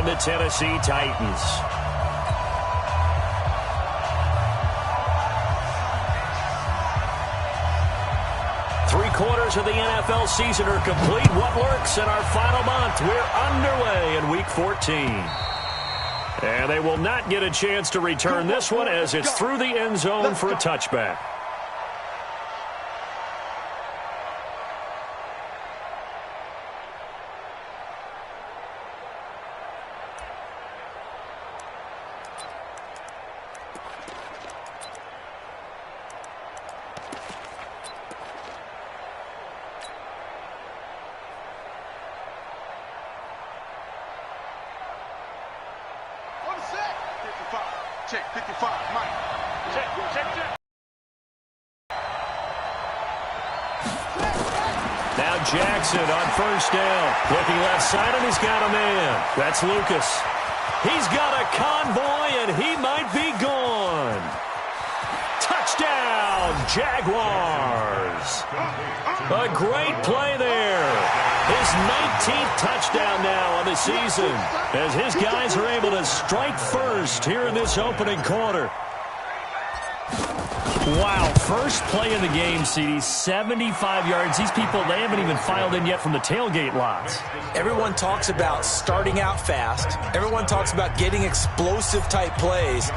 and the Tennessee Titans. Three-quarters of the NFL season are complete. What lurks in our final month? We're underway in Week 14. And they will not get a chance to return this one as it's through the end zone for a touchback. Check, 55, Mike. Check. Now Jackson on first down. Looking left side, and he's got a man. That's Lucas. He's got a convoy, and he might be gone. Touchdown, Jaguars. A great play there. His 19th touchdown now on the season as his guys are able to strike first here in this opening quarter. Wow, first play of the game, CD, 75 yards. These people, they haven't even filed in yet from the tailgate lots. Everyone talks about starting out fast. Everyone talks about getting explosive-type plays.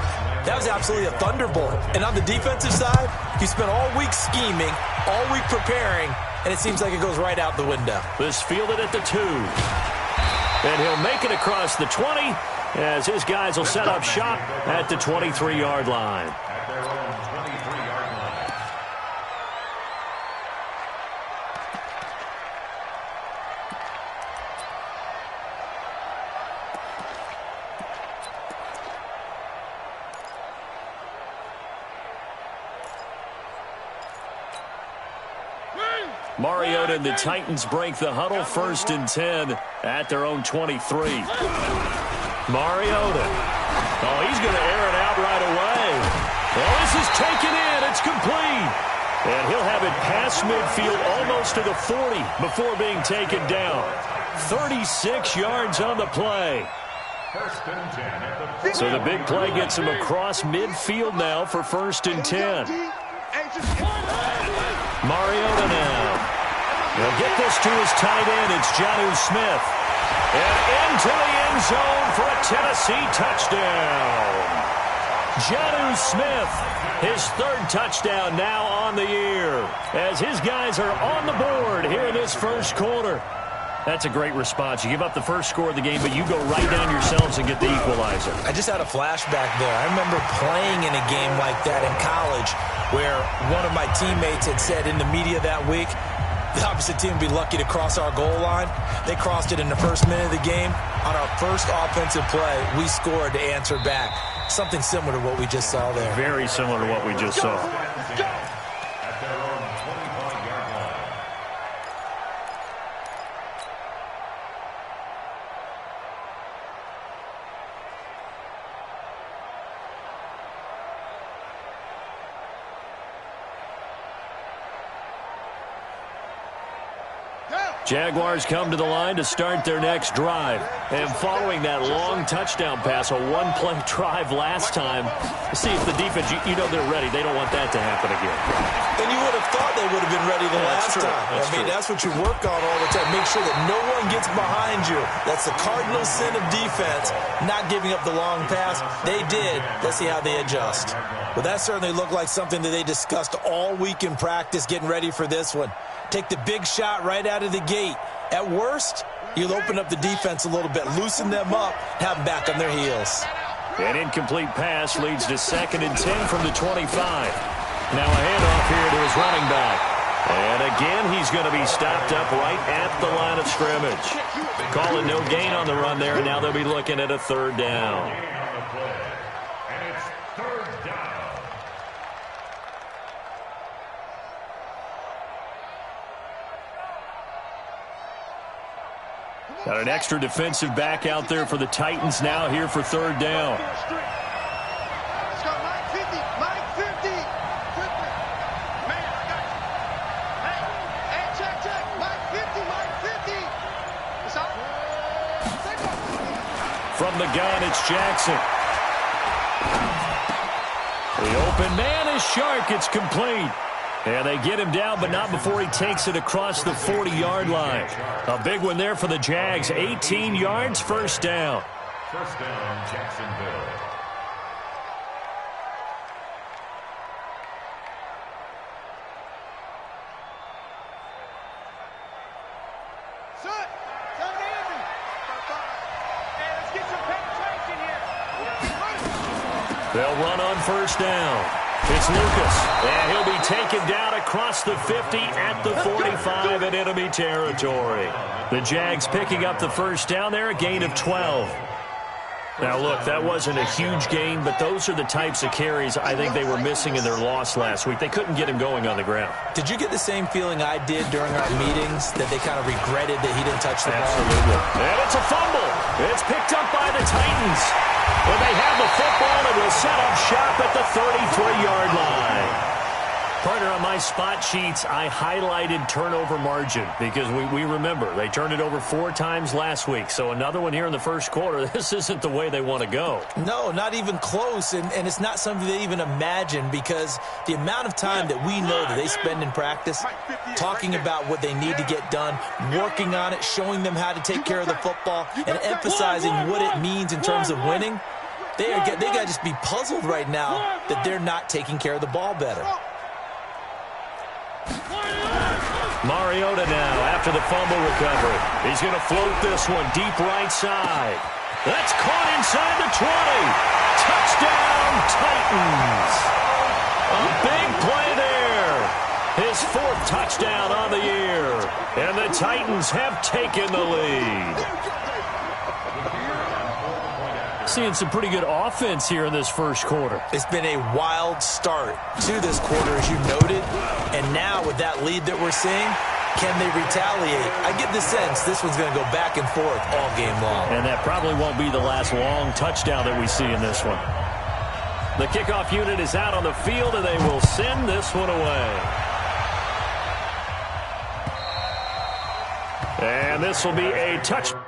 That was absolutely a thunderbolt. And on the defensive side, you spent all week scheming, all week preparing, and it seems like it goes right out the window. This fielded at the 2. And he'll make it across the 20 as his guys will set up shop at the 23-yard line. Mariota and the Titans break the huddle, 1st and 10 at their own 23. Mariota. Oh, he's going to air it out right away. Well, this is taken in. It's complete. And he'll have it past midfield almost to the 40 before being taken down. 36 yards on the play. So the big play gets him across midfield now for 1st and 10. Mariota now. He'll get this to his tight end. It's Jonnu Smith. And into the end zone for a Tennessee touchdown. Jonnu Smith, his 3rd touchdown now on the year as his guys are on the board here in this first quarter. That's a great response. You give up the first score of the game, but you go right down yourselves and get the equalizer. I just had a flashback there. I remember playing in a game like that in college where one of my teammates had said in the media that week, the opposite team would be lucky to cross our goal line. They crossed it in the first minute of the game. On our first offensive play, we scored to answer back. Something similar to what we just saw there. Very similar to what we just saw. Jaguars come to the line to start their next drive. And following that long touchdown pass, a one-play drive last time, see if the defense, you know they're ready. They don't want that to happen again. And you would have thought they would have been ready the last time. That's what you work on all the time. Make sure that no one gets behind you. That's the cardinal sin of defense, not giving up the long pass. They did. Let's see how they adjust. Well, that certainly looked like something that they discussed all week in practice, getting ready for this one. Take the big shot right out of the gate. At worst, you'll open up the defense a little bit, loosen them up, have them back on their heels. An incomplete pass leads to 2nd and 10 from the 25. Now a handoff here to his running back. And again, he's going to be stopped up right at the line of scrimmage. Calling no gain on the run there, and now they'll be looking at a 3rd down. Got an extra defensive back out there for the Titans now here for 3rd down. From the gun, it's Jackson. The open man is Shark. It's complete. And they get him down, but not before he takes it across the 40-yard line. A big one there for the Jags. 18 yards, first down. First down, Jacksonville. They'll run on first down. It's Lucas, and he'll be taken down across the 50 at the 45 in enemy territory. The Jags picking up the first down there, a gain of 12. Now, look, that wasn't a huge gain, but those are the types of carries I think they were missing in their loss last week. They couldn't get him going on the ground. Did you get the same feeling I did during our meetings, that they kind of regretted that he didn't touch the ball? Absolutely. And it's a fumble. It's picked up by the Titans. And they have the football and will set up shop at the 33-yard line. Partner, on my spot sheets, I highlighted turnover margin because we remember they turned it over 4 times last week. So another one here in the first quarter. This isn't the way they want to go. No, not even close. And it's not something they even imagine, because the amount of time that we know that they spend in practice talking about what they need to get done, working on it, showing them how to take care of the football, and emphasizing what it means in terms of winning, they got to just be puzzled right now that they're not taking care of the ball better. Mariota now after the fumble recovery. He's going to float this one deep right side. That's caught inside the 20. Touchdown, Titans. A big play there. His 4th touchdown on the year. And the Titans have taken the lead. Seeing some pretty good offense here in this first quarter. It's been a wild start to this quarter, as you noted. And now with that lead that we're seeing, can they retaliate? I get the sense this one's going to go back and forth all game long. And that probably won't be the last long touchdown that we see in this one. The kickoff unit is out on the field, and they will send this one away. And this will be a touchdown.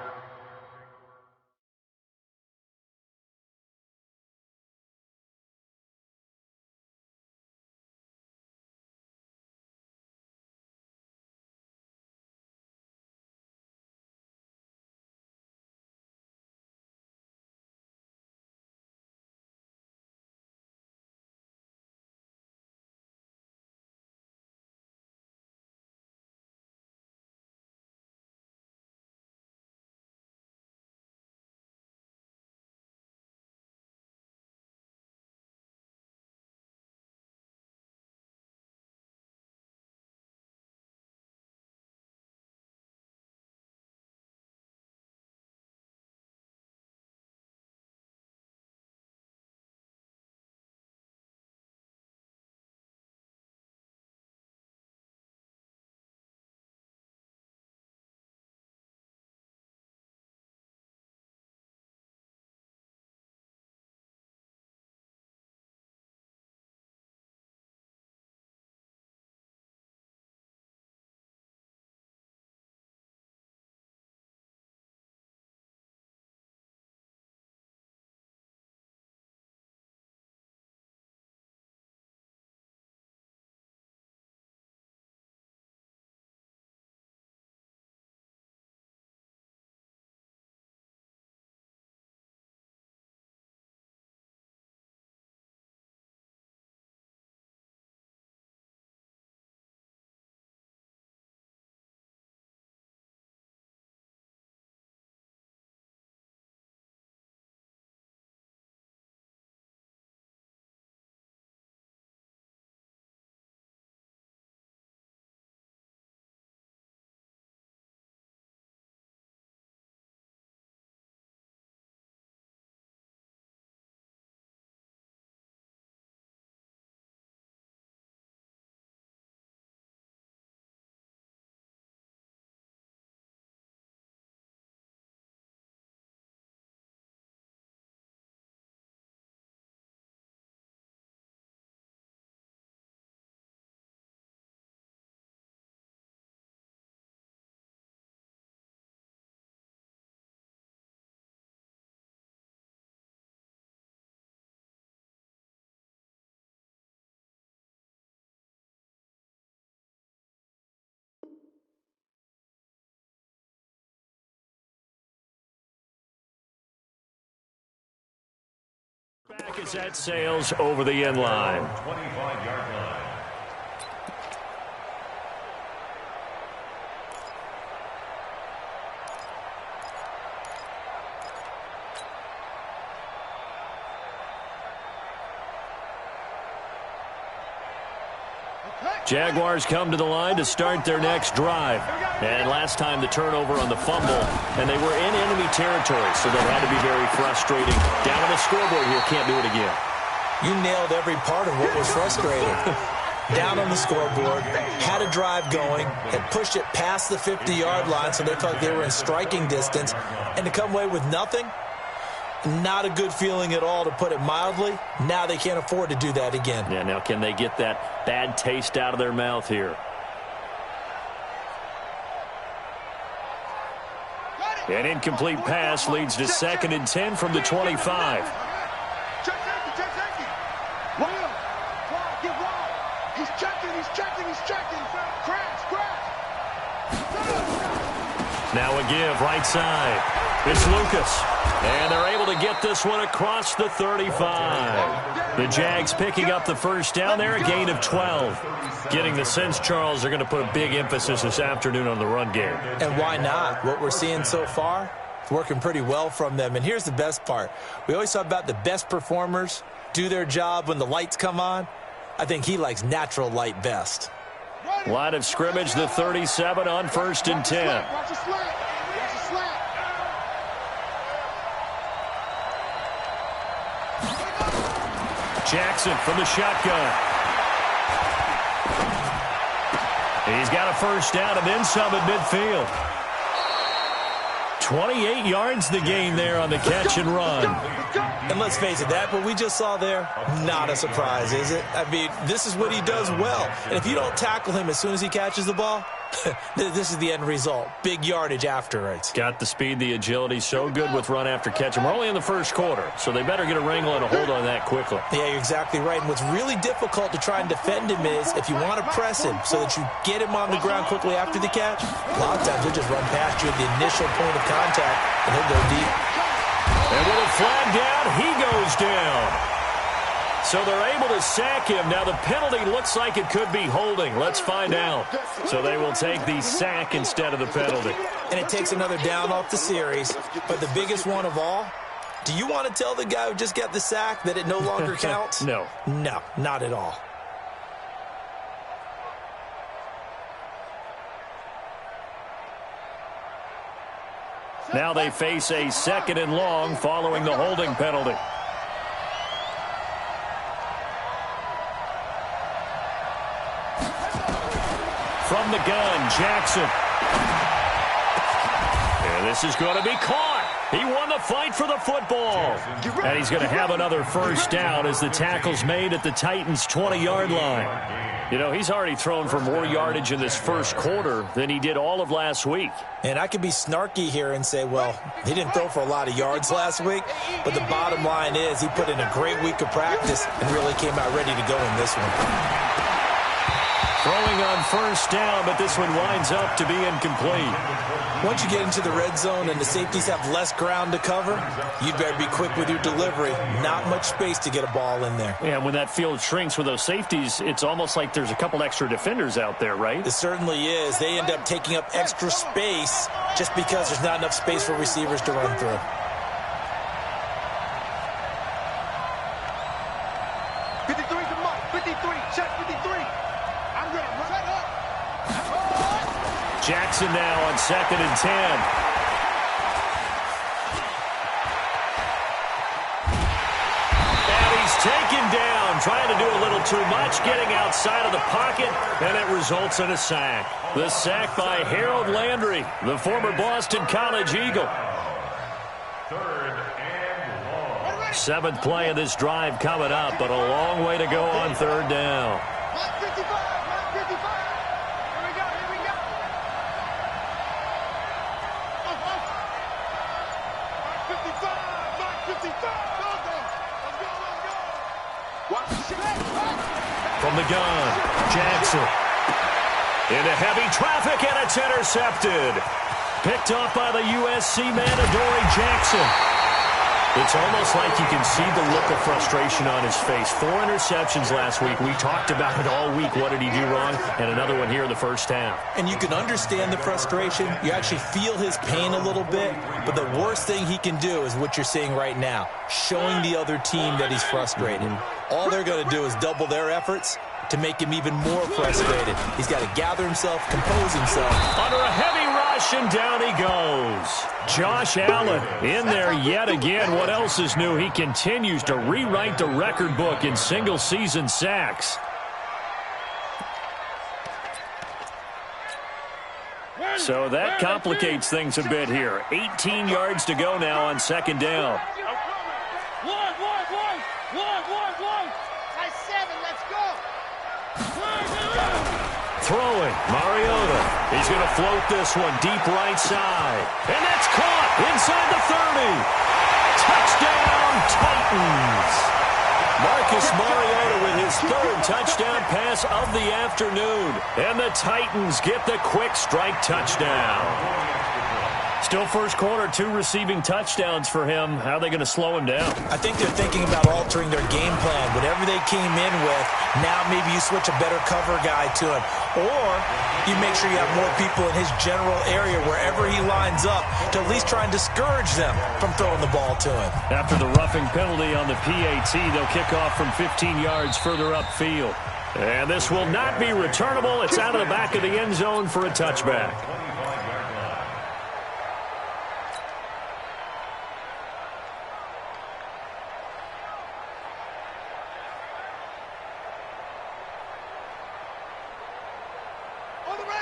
Back as that sails over the end line. 25-yard line. Jaguars come to the line to start their next drive. And last time the turnover on the fumble, and they were in enemy territory, so that had to be very frustrating. Down on the scoreboard here, can't do it again. You nailed every part of what was frustrating. Down on the scoreboard, had a drive going, had pushed it past the 50-yard line, so they felt they were in striking distance, and to come away with nothing, not a good feeling at all, to put it mildly. Now they can't afford to do that again. Yeah, now can they get that bad taste out of their mouth here? An incomplete pass leads to 2nd and 10 from the 25. Now a give right side. It's Lucas. And they're able to get this one across the 35. The Jags picking up the first down there, a gain of 12. Getting the sense, Charles, they're going to put a big emphasis this afternoon on the run game. And why not? What we're seeing so far, it's working pretty well from them. And here's the best part. We always talk about the best performers do their job when the lights come on. I think he likes natural light best. Line of scrimmage, the 37 on 1st and 10. Jackson from the shotgun. He's got a first down and then some at midfield. 28 yards the gain there on the catch and run. And let's face it, that what we just saw there, not a surprise, is it? I mean, this is what he does well. And if you don't tackle him as soon as he catches the ball, this is the end result. Big yardage afterwards. Got the speed, the agility, so good with run after catch. And we're only in the first quarter, so they better get a wrangle and a hold on that quickly. Yeah, you're exactly right. And what's really difficult to try and defend him is if you want to press him so that you get him on the ground quickly after the catch, a lot of times he'll just run past you at the initial point of contact, and he'll go deep. And with a flag down, he goes down. So they're able to sack him. Now the penalty looks like it could be holding. Let's find out. So they will take the sack instead of the penalty. And it takes another down off the series. But the biggest one of all, do you want to tell the guy who just got the sack that it no longer counts? No. No, not at all. Now they face a 2nd and long following the holding penalty. From the gun, Jackson. And this is going to be caught. He won the fight for the football. And he's going to have another first down as the tackle's made at the Titans' 20-yard line. You know, he's already thrown for more yardage in this first quarter than he did all of last week. And I could be snarky here and say, well, he didn't throw for a lot of yards last week, but the bottom line is he put in a great week of practice and really came out ready to go in this one. Throwing on first down, but this one winds up to be incomplete. Once you get into the red zone and the safeties have less ground to cover, you'd better be quick with your delivery. Not much space to get a ball in there. Yeah, when that field shrinks with those safeties, it's almost like there's a couple extra defenders out there, right? It certainly is. They end up taking up extra space just because there's not enough space for receivers to run through. Jackson now on 2nd and 10. And he's taken down, trying to do a little too much, getting outside of the pocket, and it results in a sack. The sack by Harold Landry, the former Boston College Eagle. 3rd and long. 7th play of this drive coming up, but a long way to go on 3rd down. From the gun, Jackson. Into heavy traffic, and it's intercepted. Picked off by the USC man, Adoree Jackson. It's almost like you can see the look of frustration on his face. 4 interceptions last week. We talked about it all week. What did he do wrong? And another one here in the first half. And you can understand the frustration. You actually feel his pain a little bit. But the worst thing he can do is what you're seeing right now, showing the other team that he's frustrated. All they're going to do is double their efforts to make him even more frustrated. He's got to gather himself, compose himself. Under a heavy rush, and down he goes. Josh Allen in there yet again. What else is new? He continues to rewrite the record book in single-season sacks. So that complicates things a bit here. 18 yards to go now on second down. Throwing, Mariota. He's going to float this one deep right side. And that's caught inside the 30. Touchdown, Titans. Marcus Mariota with his 3rd touchdown pass of the afternoon. And the Titans get the quick strike touchdown. Still first quarter, 2 receiving touchdowns for him. How are they going to slow him down? I think they're thinking about altering their game plan. Whatever they came in with, now maybe you switch a better cover guy to him. Or you make sure you have more people in his general area wherever he lines up to at least try and discourage them from throwing the ball to him. After the roughing penalty on the PAT, they'll kick off from 15 yards further upfield. And this will not be returnable. It's out of the back of the end zone for a touchback.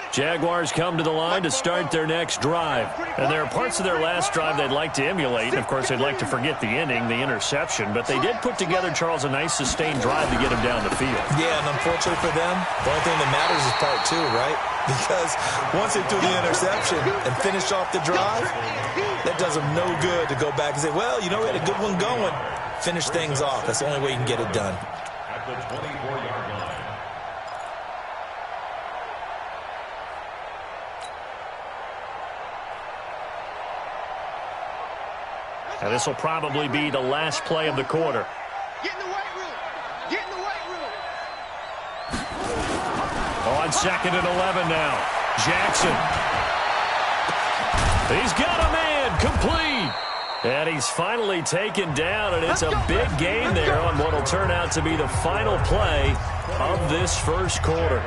Jaguars come to the line to start their next drive. And there are parts of their last drive they'd like to emulate. And, of course, they'd like to forget the inning, the interception. But they did put together, Charles, a nice sustained drive to get him down the field. Yeah, and unfortunately for them, the only thing that matters is part 2, right? Because once they threw the interception and finished off the drive, that does them no good to go back and say, well, you know, we had a good one going. Finish things off. That's the only way you can get it done. At the 24-yard line. And this will probably be the last play of the quarter. Get in the weight room. Get in the weight room. On 2nd and 11 now. Jackson. He's got a man complete. And he's finally taken down, and it's a big gain there on what will turn out to be the final play of this first quarter.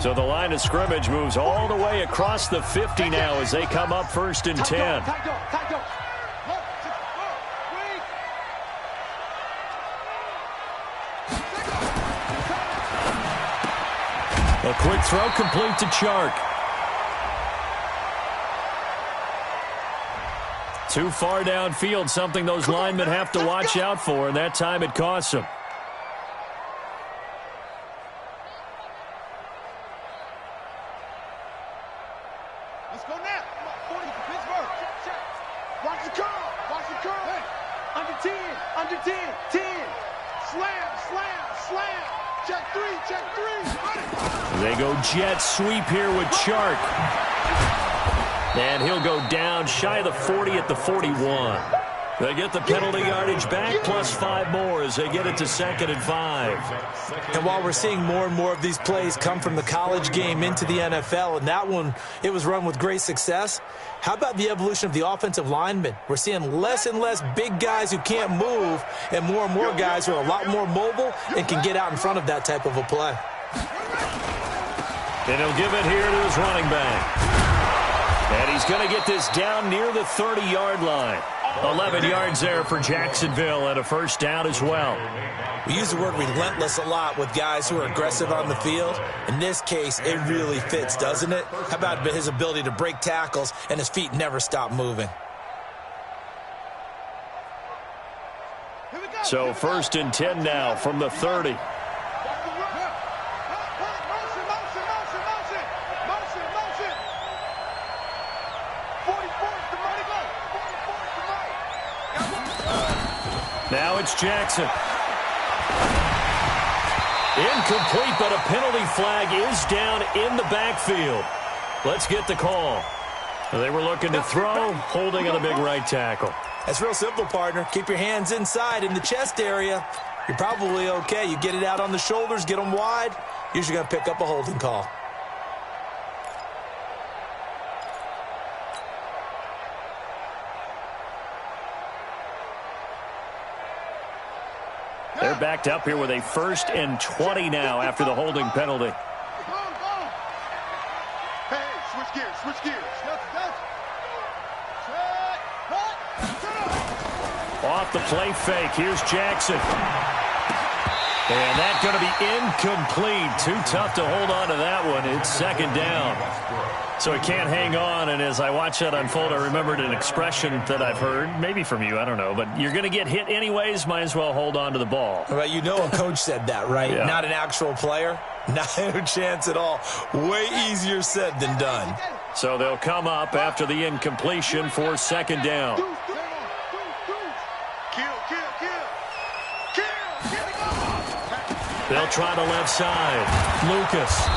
So the line of scrimmage moves all the way across the 50 now as they come up 1st and 10. A quick throw complete to Chark. Too far downfield, something those linemen have to watch out for, and that time it costs them. Let's go now. 40 for Pittsburgh. Check. Watch the curl. Watch the curl. Hey. Under 10. Under 10. 10. Slam. Slam. Slam. Check 3. Check 3. They go jet sweep here with Chark. And he'll go down shy of the 40 at the 41. They get the penalty yardage back, plus 5 more as they get it to 2nd and 5. And while we're seeing more and more of these plays come from the college game into the NFL, and that one, it was run with great success, how about the evolution of the offensive linemen? We're seeing less and less big guys who can't move and more guys who are a lot more mobile and can get out in front of that type of a play. And he'll give it here to his running back. And he's going to get this down near the 30-yard line. 11 yards there for Jacksonville and a first down as well. We use the word relentless a lot with guys who are aggressive on the field. In this case, it really fits, doesn't it? How about his ability to break tackles and his feet never stop moving? So 1st and 10 now from the 30. Now it's Jackson. Incomplete, but a penalty flag is down in the backfield. Let's get the call. They were looking to throw, holding on the big right tackle. That's real simple, partner. Keep your hands inside in the chest area. You're probably okay. You get it out on the shoulders, get them wide. Usually going to pick up a holding call. They're backed up here with a 1st and 20 now after the holding penalty. Hey, switch gears, switch gears. Off the play fake. Here's Jackson. And that's going to be incomplete. Too tough to hold on to that one. It's 2nd down. So he can't hang on, and as I watch that unfold, I remembered an expression that I've heard, maybe from you, I don't know, but you're going to get hit anyways, might as well hold on to the ball. Well, you know a coach said that, right? Yeah. Not an actual player. Not a chance at all. Way easier said than done. So they'll come up after the incompletion for 2nd down. They'll try the left side. Lucas.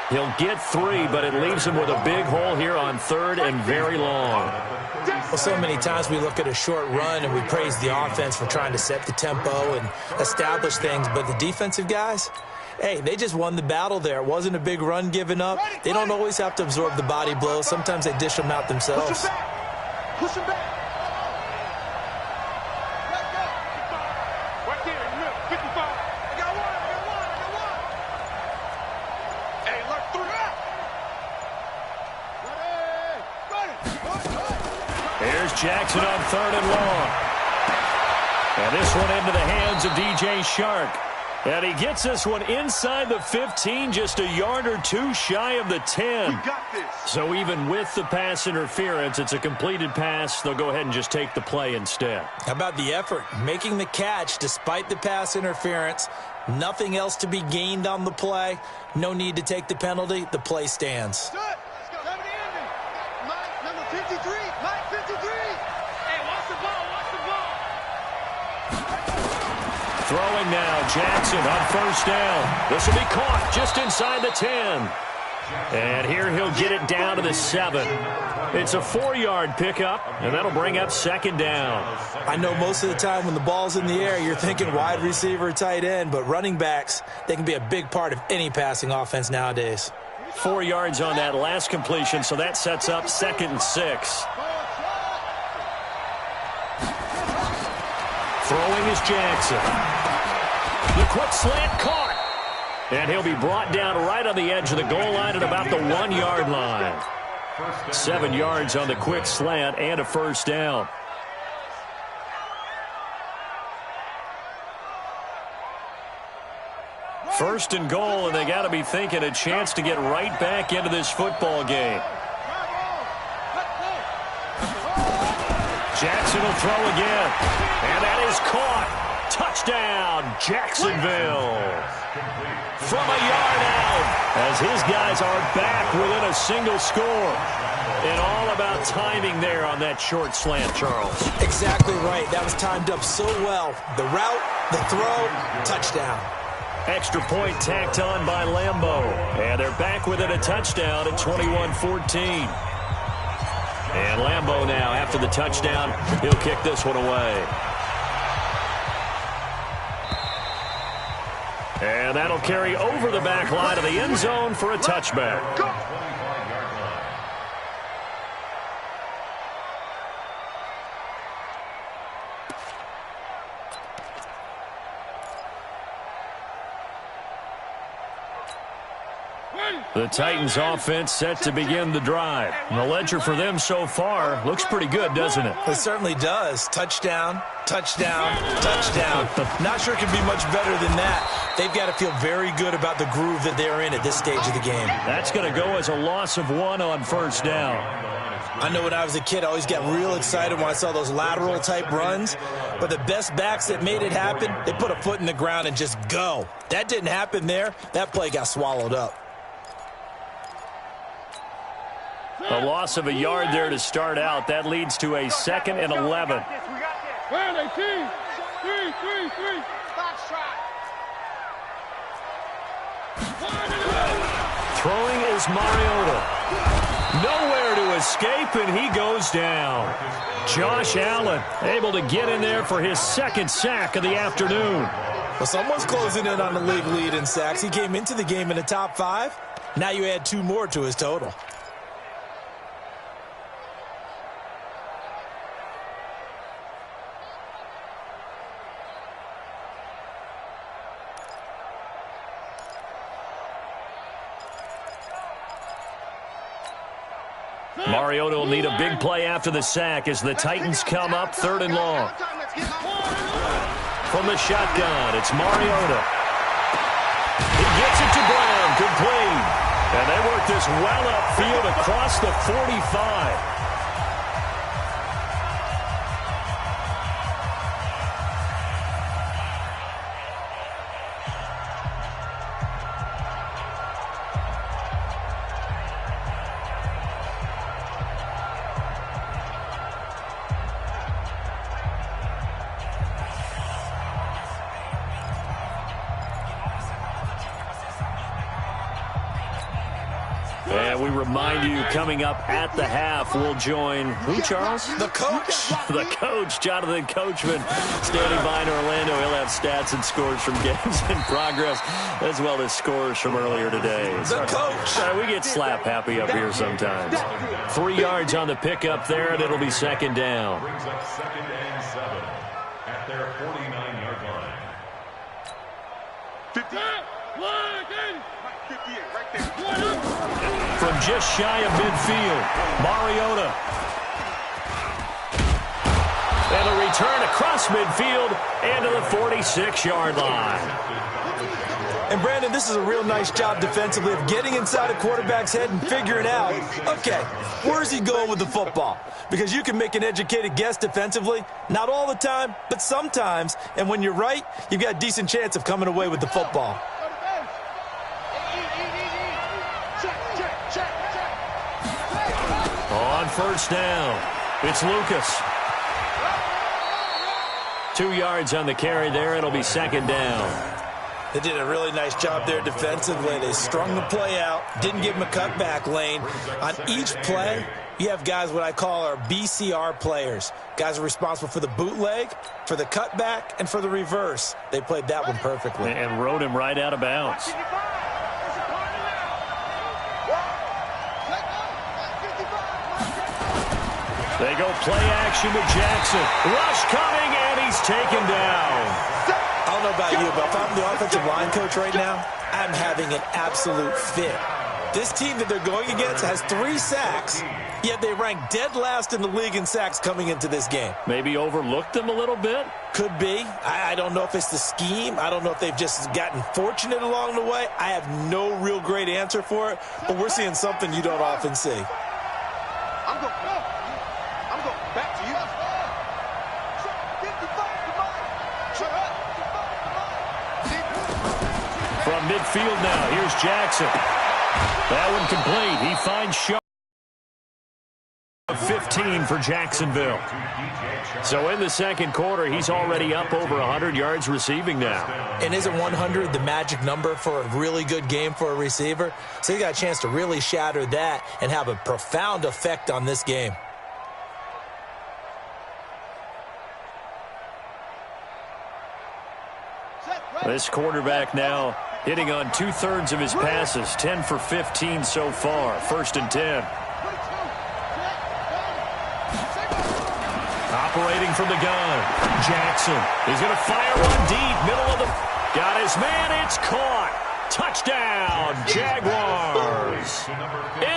He'll get 3, but it leaves him with a big hole here on 3rd and very long. Well, so many times we look at a short run and we praise the offense for trying to set the tempo and establish things, but the defensive guys, hey, they just won the battle there. It wasn't a big run given up. They don't always have to absorb the body blows. Sometimes they dish them out themselves. Push him back. Jackson on 3rd and long. And this one into the hands of DJ Shark. And he gets this one inside the 15, just a yard or 2 shy of the 10. We got this. So even with the pass interference, it's a completed pass. They'll go ahead and just take the play instead. How about the effort? Making the catch despite the pass interference. Nothing else to be gained on the play. No need to take the penalty. The play stands. Throwing now, Jackson on 1st down. This will be caught just inside the 10. And here he'll get it down to the 7. It's a 4-yard pickup, and that'll bring up 2nd down. I know most of the time when the ball's in the air, you're thinking wide receiver, tight end, but running backs, they can be a big part of any passing offense nowadays. 4 yards on that last completion, so that sets up 2nd and 6. Throwing is Jackson. The quick slant caught. And he'll be brought down right on the edge of the goal line at about the 1-yard line. 7 yards on the quick slant and a 1st down. First and goal, and they got to be thinking a chance to get right back into this football game. Jackson will throw again, and that is caught. Touchdown, Jacksonville. From a yard out, as his guys are back within a single score. And all about timing there on that short slant, Charles. Exactly right. That was timed up so well. The route, the throw, touchdown. Extra point tacked on by Lambeau. And they're back within a touchdown at 21-14. And Lambeau now, after the touchdown, he'll kick this one away. And that'll carry over the back line of the end zone for a touchback. The Titans offense set to begin the drive. The ledger for them so far looks pretty good, doesn't it? It certainly does. Touchdown, touchdown, touchdown. Not sure it can be much better than that. They've got to feel very good about the groove that they're in at this stage of the game. That's going to go as a loss of 1 on 1st down. I know when I was a kid, I always got real excited when I saw those lateral type runs. But the best backs that made it happen, they put a foot in the ground and just go. That didn't happen there. That play got swallowed up. A loss of a yard there to start out. That leads to a 2nd and 11. Well, 18. 3. Box try. Throwing is Mariota. Nowhere to escape, and he goes down. Josh Allen able to get in there for his second sack of the afternoon. Well, someone's closing in on the league lead in sacks. He came into the game in the top 5. Now you add 2 more to his total. Mariota will need a big play after the sack as the Titans come up 3rd and long. From the shotgun, it's Mariota. He gets it to Brown, complete. And they work this well upfield across the 45. And we remind you, coming up at the half, we'll join who, Charles? The coach. The coach, Jonathan Coachman, standing by in Orlando. He'll have stats and scores from games in progress, as well as scores from earlier today. The coach. We get slap happy up here sometimes. 3 yards on the pickup there, and it'll be 2nd down. Brings up 2nd and 7 at their 49-yard line. 58, right there. From just shy of midfield, Mariota. And a return across midfield and to the 46-yard line. And, Brandon, this is a real nice job defensively of getting inside a quarterback's head and figuring out, okay, where's he going with the football? Because you can make an educated guess defensively, not all the time, but sometimes. And when you're right, you've got a decent chance of coming away with the football. On 1st down, it's Lucas. 2 yards on the carry there. It'll be 2nd down. They did a really nice job there defensively. They strung the play out, didn't give him a cutback lane. On each play, you have guys what I call our BCR players. Guys are responsible for the bootleg, for the cutback, and for the reverse. They played that one perfectly. And rode him right out of bounds. They go play action to Jackson. Rush coming, and he's taken down. I don't know about you, but if I'm the offensive line coach right now, I'm having an absolute fit. This team that they're going against has 3 sacks, yet they rank dead last in the league in sacks coming into this game. Maybe overlooked them a little bit? Could be. I don't know if it's the scheme. I don't know if they've just gotten fortunate along the way. I have no real great answer for it, but we're seeing something you don't often see. I'm going back to you. From midfield now, here's Jackson. That one complete. He finds Shaw. 15 for Jacksonville. So in the 2nd quarter, he's already up over 100 yards receiving now. And isn't 100 the magic number for a really good game for a receiver? So he got a chance to really shatter that and have a profound effect on this game. This quarterback now hitting on 2/3 of his passes, 10 for 15 so far. 1st and 10. Operating from the gun, Jackson is going to fire one deep, middle of the... Got his man, it's caught. Touchdown, Jaguars.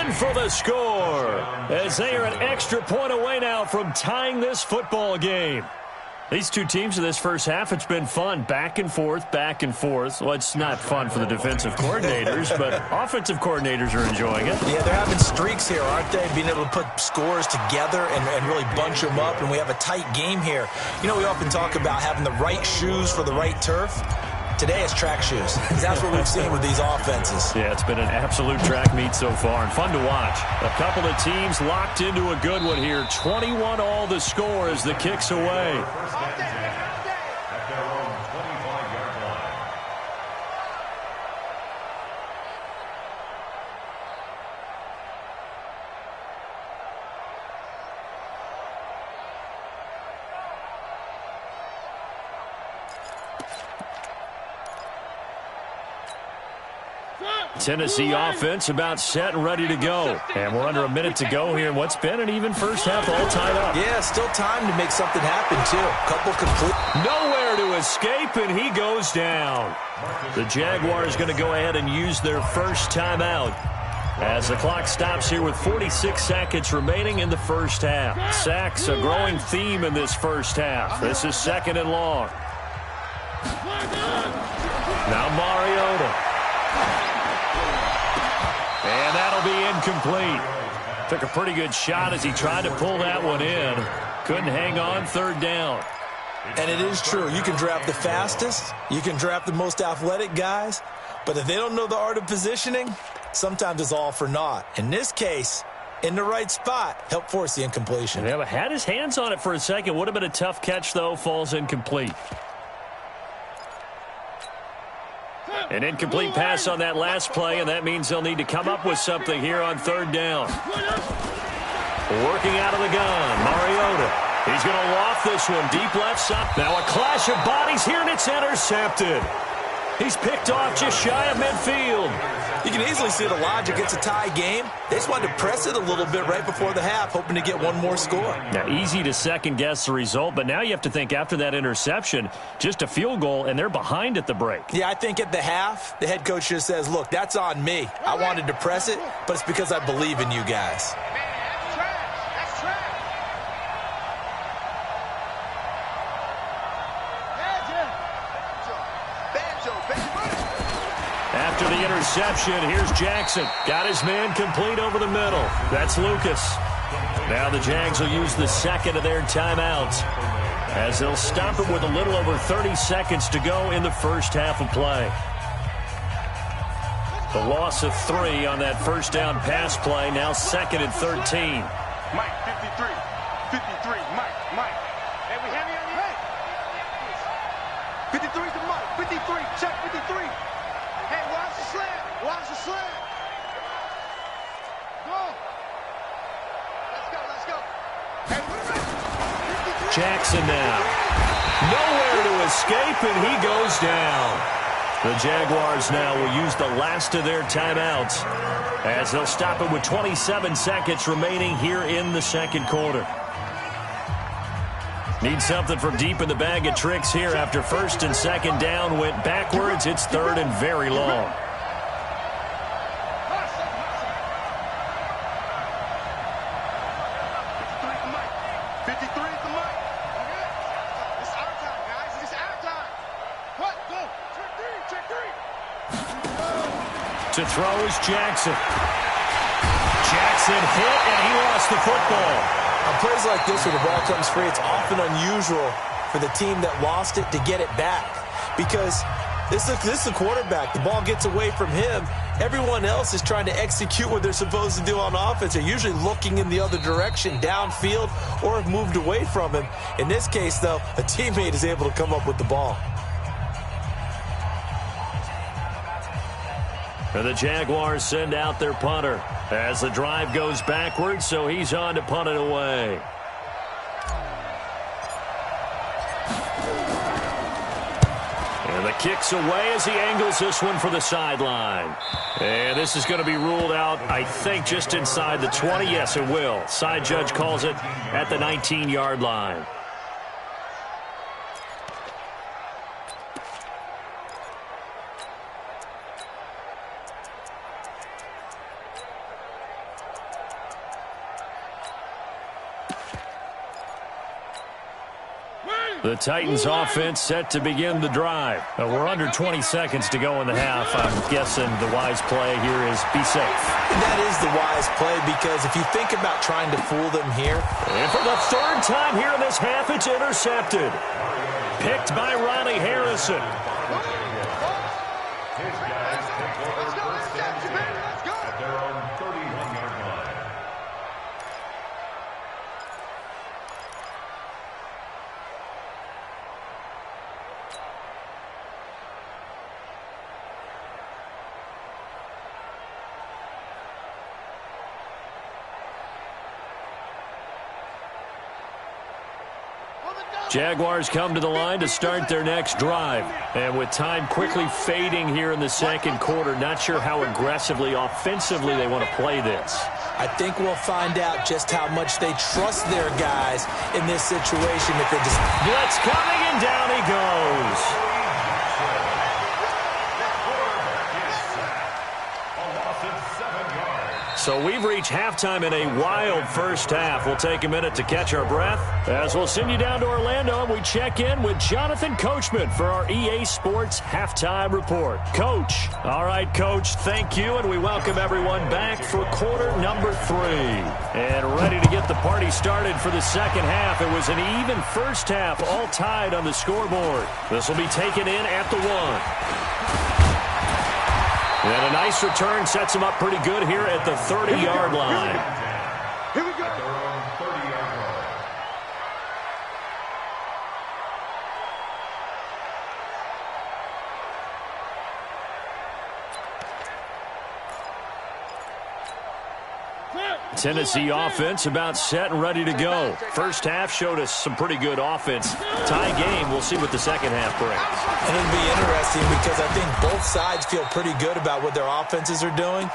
In for the score, as they are an extra point away now from tying this football game. These two teams in this first half, it's been fun. Back and forth, back and forth. Well, it's not fun for the defensive coordinators, but offensive coordinators are enjoying it. Yeah, they're having streaks here, aren't they? Being able to put scores together and really bunch them up, and we have a tight game here. You know, we often talk about having the right shoes for the right turf. Today it's track shoes. That's what we've seen with these offenses. Yeah, it's been an absolute track meet so far and fun to watch. A couple of teams locked into a good one here. 21 all the score as the kick's away. Tennessee offense about set and ready to go. And we're under a minute to go here in what's been an even first half, all tied up. Yeah, still time to make something happen, too. Couple complete. Nowhere to escape, and he goes down. The Jaguars going to go ahead and use their first timeout as the clock stops here with 46 seconds remaining in the first half. Sacks, a growing theme in this first half. This is 2nd and long. Now Mariota. And that'll be incomplete. Took a pretty good shot as he tried to pull that one in. Couldn't hang on, 3rd down. And it is true. You can draft the fastest. You can draft the most athletic guys. But if they don't know the art of positioning, sometimes it's all for naught. In this case, in the right spot, helped force the incompletion. Yeah, but had his hands on it for a second. Would have been a tough catch, though. Falls incomplete. An incomplete pass on that last play, and that means they'll need to come up with something here on 3rd down. Working out of the gun, Mariota. He's going to loft this one deep left side. Now a clash of bodies here, and it's intercepted. He's picked off just shy of midfield. You can easily see the logic. It's a tie game. They just wanted to press it a little bit right before the half, hoping to get one more score. Now, easy to second-guess the result, but now you have to think after that interception, just a field goal, and they're behind at the break. Yeah, I think at the half, the head coach just says, look, that's on me. I wanted to press it, but it's because I believe in you guys. After the interception, here's Jackson. Got his man complete over the middle. That's Lucas. Now the Jags will use the 2nd of their timeouts as they'll stop it with a little over 30 seconds to go in the first half of play. The loss of 3 on that first down pass play, now 2nd and 13. Mike, 53. 53, Mike. Hey, we have you on your head. 53 to Mike. 53, check 53. Hey, watch the slam. Watch the slam. Go. Let's go. Hey, Jackson now. Nowhere to escape, and he goes down. The Jaguars now will use the last of their timeouts as they'll stop it with 27 seconds remaining here in the 2nd quarter. Need something from deep in the bag of tricks here after 1st and 2nd down went backwards. It's 3rd and very long. To throw is Jackson. Jackson hit, and he lost the football. On plays like this where the ball comes free, it's often unusual for the team that lost it to get it back. Because this is the quarterback. The ball gets away from him. Everyone else is trying to execute what they're supposed to do on offense. They're usually looking in the other direction, downfield, or have moved away from him. In this case, though, a teammate is able to come up with the ball. And the Jaguars send out their punter as the drive goes backwards, so he's on to punt it away. And the kick's away as he angles this one for the sideline. And this is going to be ruled out, I think, just inside the 20. Yes, it will. Side judge calls it at the 19-yard line. The Titans offense set to begin the drive. We're under 20 seconds to go in the half. I'm guessing the wise play here is be safe. That is the wise play because if you think about trying to fool them here. And for the 3rd time here in this half, it's intercepted. Picked by Ronnie Harrison. His guys take over first and 10 at their own 31-yard line. Jaguars come to the line to start their next drive. And with time quickly fading here in the second quarter, not sure how aggressively, offensively they want to play this. I think we'll find out just how much they trust their guys in this situation. If they just blitz coming, and down he goes. So we've reached halftime in a wild first half. We'll take a minute to catch our breath as we'll send you down to Orlando and we check in with Jonathan Coachman for our EA Sports Halftime Report. Coach. All right, Coach, thank you, and we welcome everyone back for quarter number 3. And ready to get the party started for the second half. It was an even first half, all tied on the scoreboard. This will be taken in at the 1. And a nice return sets him up pretty good here at the 30-yard line. Here we go. At their own 30-yard line. Tennessee offense about set and ready to go. First half showed us some pretty good offense. Tie game. We'll see what the second half brings. And it'll be interesting because I think both sides feel pretty good about what their offenses are doing.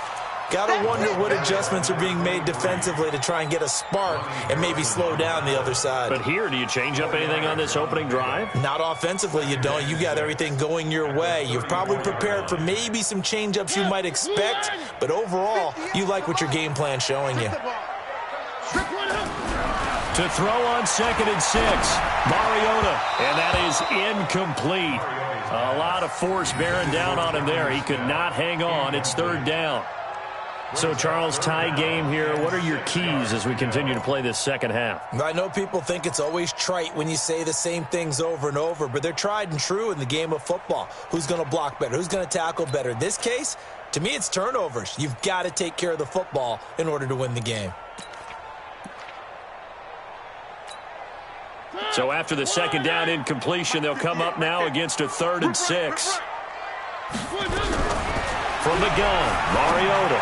Got to wonder what adjustments are being made defensively to try and get a spark and maybe slow down the other side. But here, do you change up anything on this opening drive? Not offensively, you don't. You got everything going your way. You've probably prepared for maybe some change-ups you might expect, but overall, you like what your game plan's showing you. To throw on 2nd and 6, Mariota, and that is incomplete. A lot of force bearing down on him there. He could not hang on. It's 3rd down. So, Charles, tie game here. What are your keys as we continue to play this second half? I know people think it's always trite when you say the same things over and over, but they're tried and true in the game of football. Who's going to block better? Who's going to tackle better? In this case, to me, it's turnovers. You've got to take care of the football in order to win the game. So after the second down incompletion, they'll come up now against a 3rd and 6. From the gun, Mariota.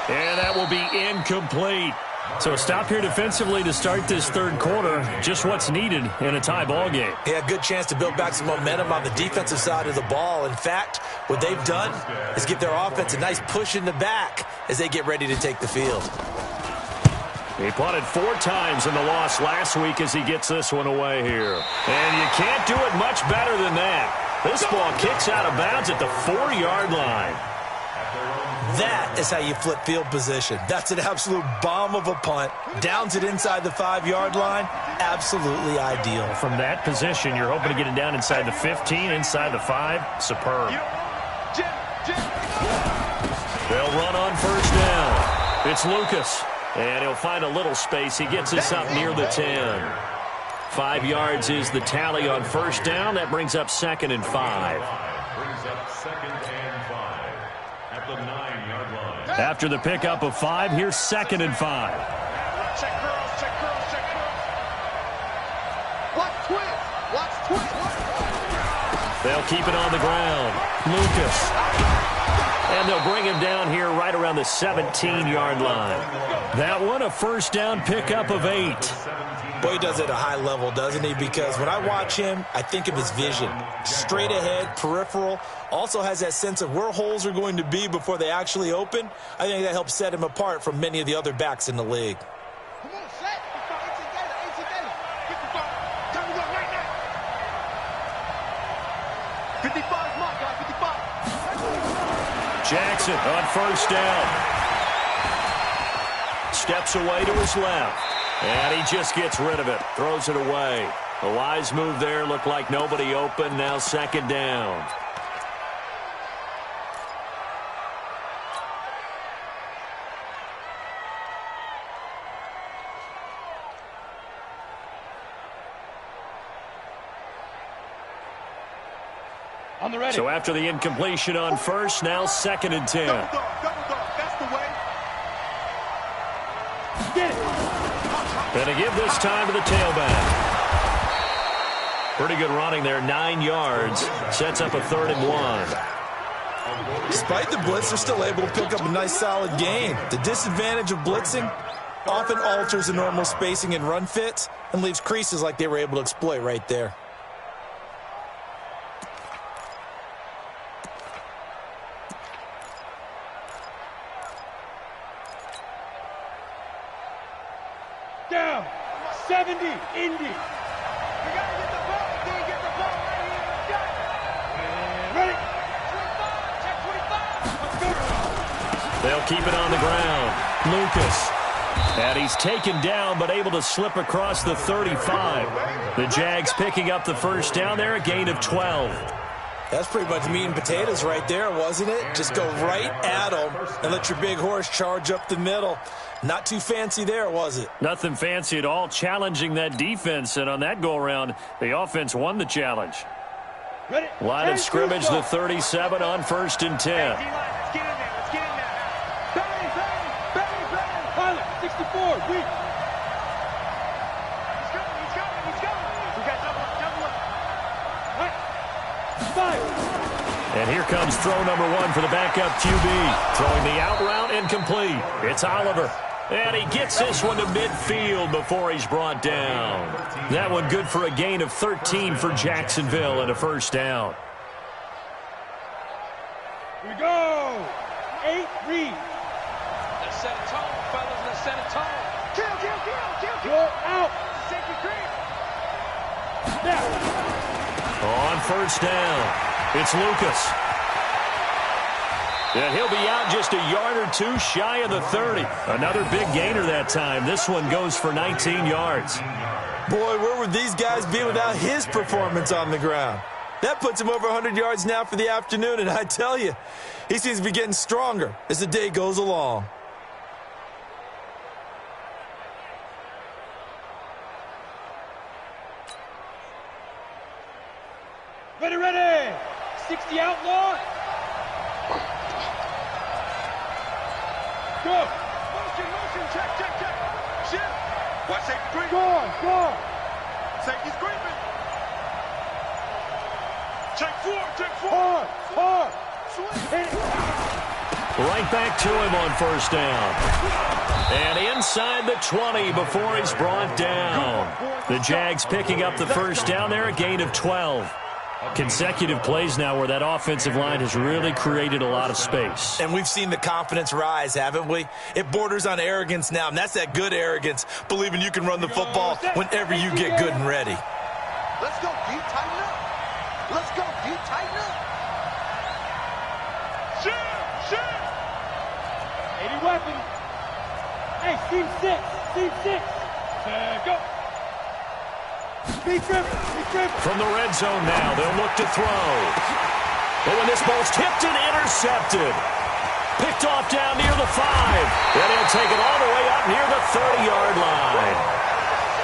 And that will be incomplete. So a stop here defensively to start this third quarter. Just what's needed in a tie ball game. Yeah, good chance to build back some momentum on the defensive side of the ball. In fact, what they've done is give their offense a nice push in the back as they get ready to take the field. He punted 4 times in the loss last week as he gets this one away here. And you can't do it much better than that. This ball kicks out of bounds at the 4-yard line. That is how you flip field position. That's an absolute bomb of a punt. Downs it inside the 5-yard line. Absolutely ideal. From that position, you're hoping to get it down inside the 15, inside the 5. Superb. They'll run on first down. It's Lucas. And he'll find a little space. He gets us up near the 10. 5 yards is the tally on first down. That brings up 2nd and 5. Brings up 2nd and 5 at the 9-yard line. After the pickup of 5, here's 2nd and 5. Check girls, check girls, check girls. Watch twist, watch twist. They'll keep it on the ground. Lucas. And they'll bring him down here right around the 17-yard line. That one, a first down pickup of 8. Boy, he does it at a high level, doesn't he? Because when I watch him, I think of his vision. Straight ahead, peripheral. Also has that sense of where holes are going to be before they actually open. I think that helps set him apart from many of the other backs in the league. Come on, set. 18 data. 55. Time to go right now. 55 mark, guys. 55. Jackson on first down. Steps away to his left. And he just gets rid of it. Throws it away. A wise move there. Looked like nobody open. Now 2nd down. On the ready. So after the incompletion on first, now 2nd and 10. Double dog. That's the way. Get it. Going to give this time to the tailback. Pretty good running there, 9 yards. Sets up a 3rd and 1. Despite the blitz, they're still able to pick up a nice solid gain. The disadvantage of blitzing, often alters the normal spacing and run fits and leaves creases like they were able to exploit right there. Down. 70. Indy. We got to get the ball. Can't get the ball right here. Let's go. And ready. 25. Check 25. Let's go. They'll keep it on the ground. Lucas. And he's taken down, but able to slip across the 35. The Jags picking up the first down there, a gain of 12. That's pretty much meat and potatoes right there, wasn't it? Just go right at them and let your big horse charge up the middle. Not too fancy there, was it? Nothing fancy at all, challenging that defense, and on that go-around, the offense won the challenge. Ready. Line of scrimmage, the 37 on 1st and 10. Let's get in there. Let's get in there. Bang, bang, bang, bang. Pilot, 64, weak. He's coming. We got double up. Right. Fire. And here comes throw number 1 for the backup QB. Throwing the out route incomplete. It's Oliver. And he gets this one to midfield before he's brought down. That one good for a gain of 13 for Jacksonville and a first down. Here we go. 8 read. Let's set a tone, fellas. Let's set a tone. Kill. Go out. Safety creep. Now. On first down, it's Lucas. And he'll be out just a yard or two shy of the 30. Another big gainer that time. This one goes for 19 yards. Boy, where would these guys be without his performance on the ground? That puts him over 100 yards now for the afternoon, and I tell you, he seems to be getting stronger as the day goes along. Ready. 60 outlaw. Go. Motion. Check. Shift. What safety creep? Go. Safety's creeping. Check 4. Hard. Swing. Right back to him on first down. And inside the 20 before he's brought down. The Jags picking up the first down there, a gain of 12. Consecutive plays now where that offensive line has really created a lot of space. And we've seen the confidence rise, haven't we? It borders on arrogance now, and that's that good arrogance, believing you can run the football whenever you get good and ready. Let's go, D. Tighten up. Shoot. 80 weapon. Hey, team 6. Go. Be driven. From the red zone now, they'll look to throw. And when this ball's tipped and intercepted. Picked off down near the 5. And he'll take it all the way up near the 30-yard line.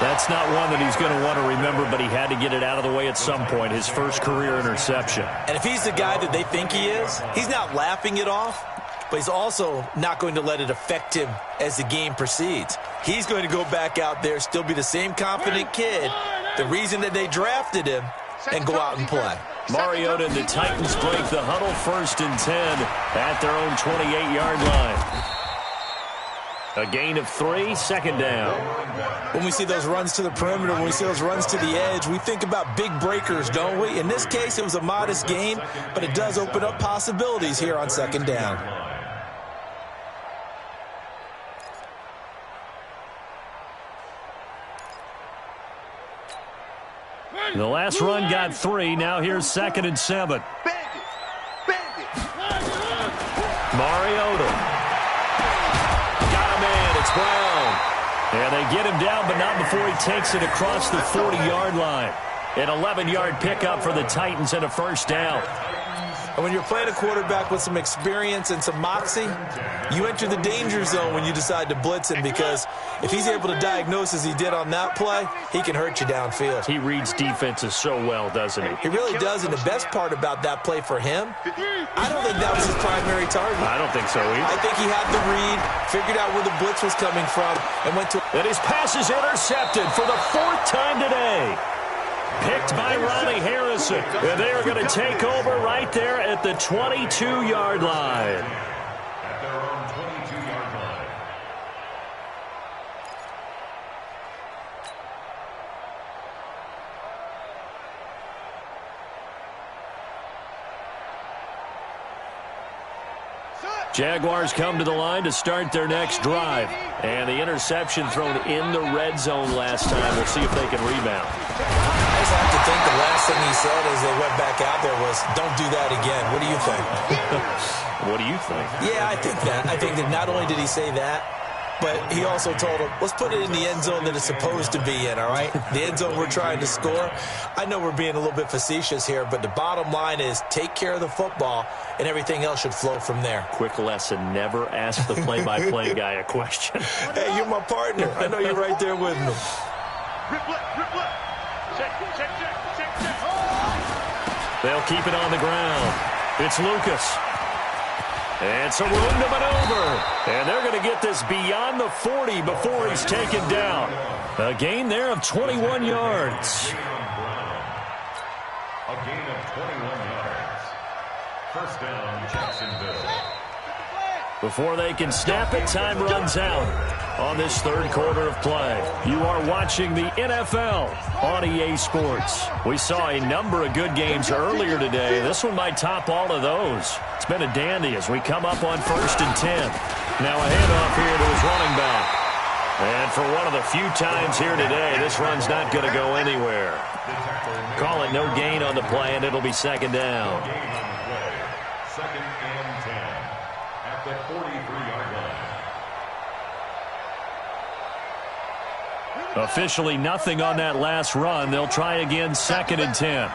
That's not one that he's going to want to remember, but he had to get it out of the way at some point, his first career interception. And if he's the guy that they think he is, he's not laughing it off, but he's also not going to let it affect him as the game proceeds. He's going to go back out there, still be the same confident kid, the reason that they drafted him, and go out and play. Mariota and the Titans break the huddle, 1st and 10 at their own 28-yard line. A gain of 3, second down. When we see those runs to the perimeter, when we see those runs to the edge, we think about big breakers, don't we? In this case, it was a modest gain, but it does open up possibilities here on second down. The last run got 3. Now here's 2nd and 7. Bandit. Mariota. Got him in. It's Brown. And they get him down, but not before he takes it across the 40-yard line. An 11-yard pickup for the Titans and a first down. And when you're playing a quarterback with some experience and some moxie, you enter the danger zone when you decide to blitz him, because if he's able to diagnose as he did on that play, he can hurt you downfield. He reads defenses so well, doesn't he? He really does, and the best part about that play for him, I don't think that was his primary target. I don't think so either. I think he had the read, figured out where the blitz was coming from, and went to... And his pass is intercepted for the 4th time today. Picked by Ronnie Harrison. And they are going to take over right there at the 22-yard line. At their own 22-yard line. Jaguars come to the line to start their next drive. And the interception thrown in the red zone last time. We'll see if they can rebound. I just have to think the last thing he said as they went back out there was, don't do that again. What do you think? What do you think? Yeah, I think that. I think that not only did he say that, but he also told him, let's put it in the end zone that it's supposed to be in, all right? The end zone we're trying to score. I know we're being a little bit facetious here, but the bottom line is take care of the football, and everything else should flow from there. Quick lesson, never ask the play-by-play guy a question. Hey, you're my partner. I know you're right there with me. They'll keep it on the ground. It's Lucas. And it's a room to maneuver. And they're going to get this beyond the 40 before he's taken down. A gain there of 21 yards. A gain of 21 yards. First down, Jacksonville. Before they can snap it, time runs out on this third quarter of play. You are watching the NFL on EA Sports. We saw a number of good games earlier today. This one might top all of those. It's been a dandy as we come up on 1st and 10. Now a handoff here to his running back. And for one of the few times here today, this run's not going to go anywhere. Call it no gain on the play, and it'll be second down. Second and 10 at the 43-yard line. Officially nothing on that last run. They'll try again, second and 10.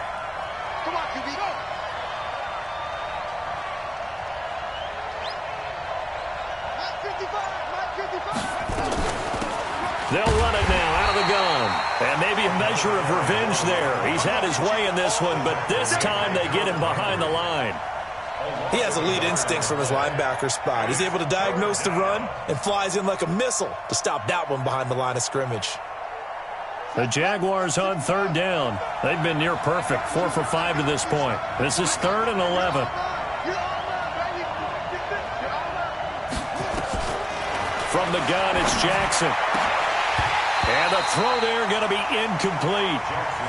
Come on, QB, go. They'll run it now out of the gun. And maybe a measure of revenge there. He's had his way in this one, but this time they get him behind the line. He has elite instincts from his linebacker spot. He's able to diagnose the run and flies in like a missile to stop that one behind the line of scrimmage. The Jaguars on third down. They've been near perfect, 4 for 5 to this point. This is 3rd and 11. From the gun, it's Jackson. And the throw there going to be incomplete.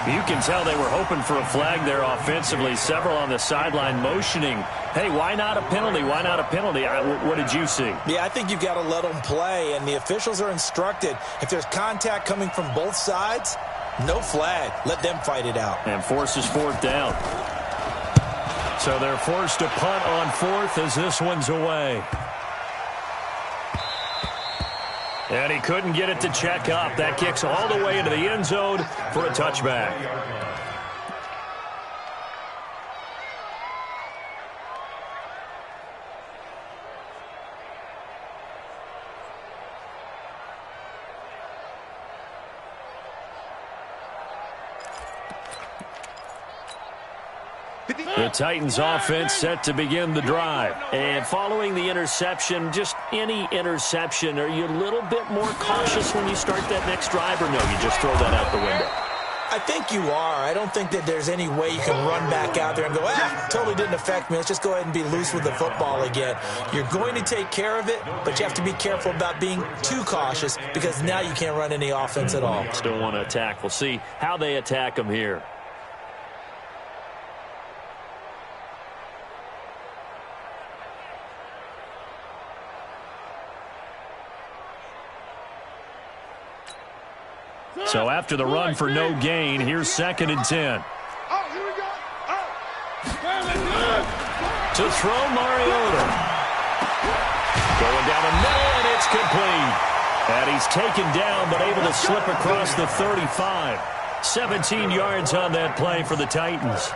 You can tell they were hoping for a flag there offensively. Several on the sideline motioning, hey, why not a penalty? Why not a penalty? What did you see? Yeah, I think you've got to let them play, and the officials are instructed. If there's contact coming from both sides, no flag. Let them fight it out. And forces 4th down. So they're forced to punt on 4th as this one's away. And he couldn't get it to check up. That kicks all the way into the end zone for a touchback. The Titans offense set to begin the drive. And following the interception, just any interception, are you a little bit more cautious when you start that next drive, or no, you just throw that out the window? I think you are. I don't think that there's any way you can run back out there and go, totally didn't affect me. Let's just go ahead and be loose with the football again. You're going to take care of it, but you have to be careful about being too cautious because now you can't run any offense at all. Still want to attack. We'll see how they attack them here. So after the run for no gain, here's 2nd and 10. To throw Mariota. Going down the middle, and it's complete. And he's taken down, but able to slip across the 35. 17 yards on that play for the Titans.